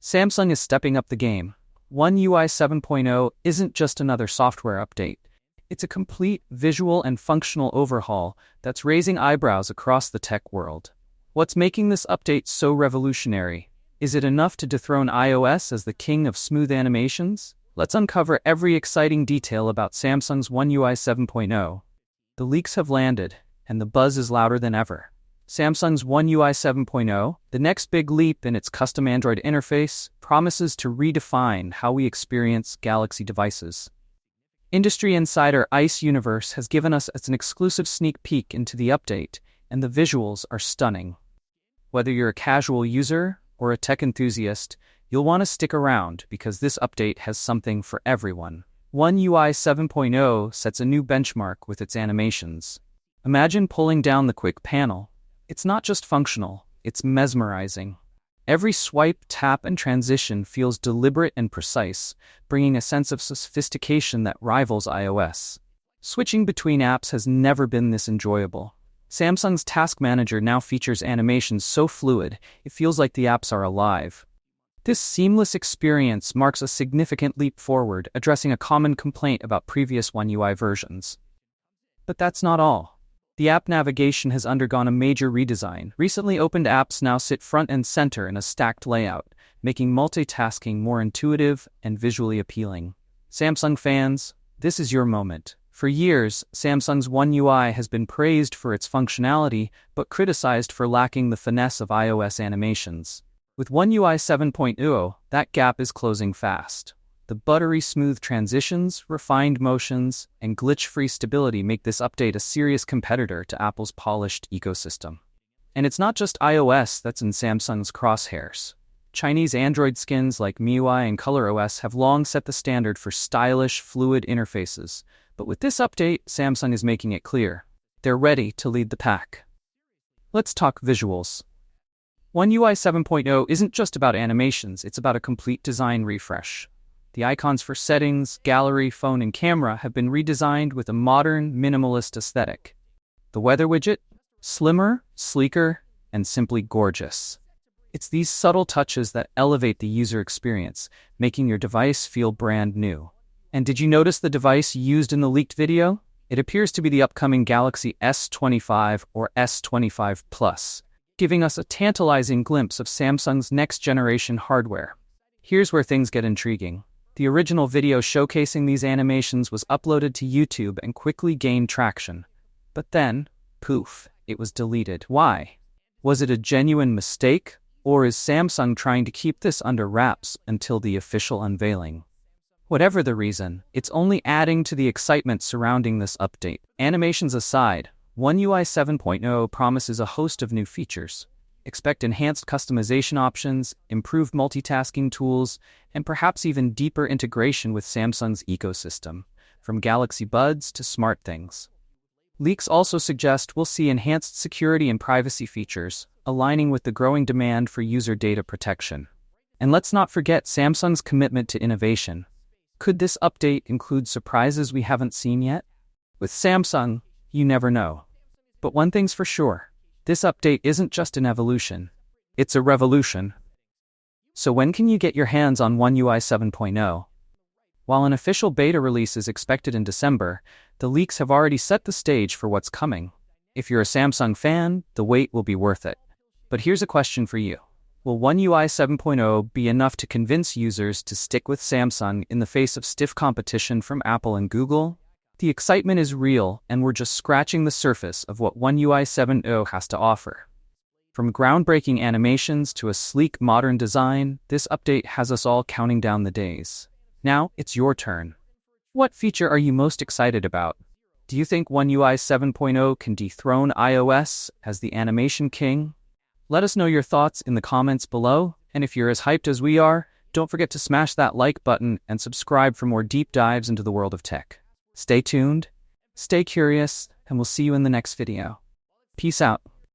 Samsung is stepping up the game. One UI 7.0 isn't just another software update. It's a complete visual and functional overhaul that's raising eyebrows across the tech world. What's making this update so revolutionary? Is it enough to dethrone iOS as the king of smooth animations? Let's uncover every exciting detail about Samsung's One UI 7.0. The leaks have landed, and the buzz is louder than ever. Samsung's One UI 7.0, the next big leap in its custom Android interface, promises to redefine how we experience Galaxy devices. Industry insider Ice Universe has given us an exclusive sneak peek into the update, and the visuals are stunning. Whether you're a casual user or a tech enthusiast, you'll want to stick around because this update has something for everyone. One UI 7.0 sets a new benchmark with its animations. Imagine pulling down the quick panel. It's not just functional, it's mesmerizing. Every swipe, tap, and transition feels deliberate and precise, bringing a sense of sophistication that rivals iOS. Switching between apps has never been this enjoyable. Samsung's Task Manager now features animations so fluid, it feels like the apps are alive. This seamless experience marks a significant leap forward, addressing a common complaint about previous One UI versions. But that's not all. The app navigation has undergone a major redesign. Recently opened apps now sit front and center in a stacked layout, making multitasking more intuitive and visually appealing. Samsung fans, this is your moment. For years, Samsung's One UI has been praised for its functionality, but criticized for lacking the finesse of iOS animations. With One UI 7.0, that gap is closing fast. The buttery smooth transitions, refined motions, and glitch-free stability make this update a serious competitor to Apple's polished ecosystem. And it's not just iOS that's in Samsung's crosshairs. Chinese Android skins like MIUI and ColorOS have long set the standard for stylish, fluid interfaces. But with this update, Samsung is making it clear. They're ready to lead the pack. Let's talk visuals. One UI 7.0 isn't just about animations, it's about a complete design refresh. The icons for settings, gallery, phone, and camera have been redesigned with a modern, minimalist aesthetic. The weather widget? Slimmer, sleeker, and simply gorgeous. It's these subtle touches that elevate the user experience, making your device feel brand new. And did you notice the device used in the leaked video? It appears to be the upcoming Galaxy S25 or S25 Plus, giving us a tantalizing glimpse of Samsung's next-generation hardware. Here's where things get intriguing. The original video showcasing these animations was uploaded to YouTube and quickly gained traction. But then, poof, it was deleted. Why? Was it a genuine mistake, or is Samsung trying to keep this under wraps until the official unveiling? Whatever the reason, it's only adding to the excitement surrounding this update. Animations aside, One UI 7.0 promises a host of new features. Expect enhanced customization options, improved multitasking tools, and perhaps even deeper integration with Samsung's ecosystem, from Galaxy Buds to SmartThings. Leaks also suggest we'll see enhanced security and privacy features, aligning with the growing demand for user data protection. And let's not forget Samsung's commitment to innovation. Could this update include surprises we haven't seen yet? With Samsung, you never know. But one thing's for sure. This update isn't just an evolution, it's a revolution. So when can you get your hands on One UI 7.0? While an official beta release is expected in December, the leaks have already set the stage for what's coming. If you're a Samsung fan, the wait will be worth it. But here's a question for you. Will One UI 7.0 be enough to convince users to stick with Samsung in the face of stiff competition from Apple and Google? The excitement is real, and we're just scratching the surface of what One UI 7.0 has to offer. From groundbreaking animations to a sleek, modern design, this update has us all counting down the days. Now, it's your turn. What feature are you most excited about? Do you think One UI 7.0 can dethrone iOS as the animation king? Let us know your thoughts in the comments below, and if you're as hyped as we are, don't forget to smash that like button and subscribe for more deep dives into the world of tech. Stay tuned, stay curious, and we'll see you in the next video. Peace out.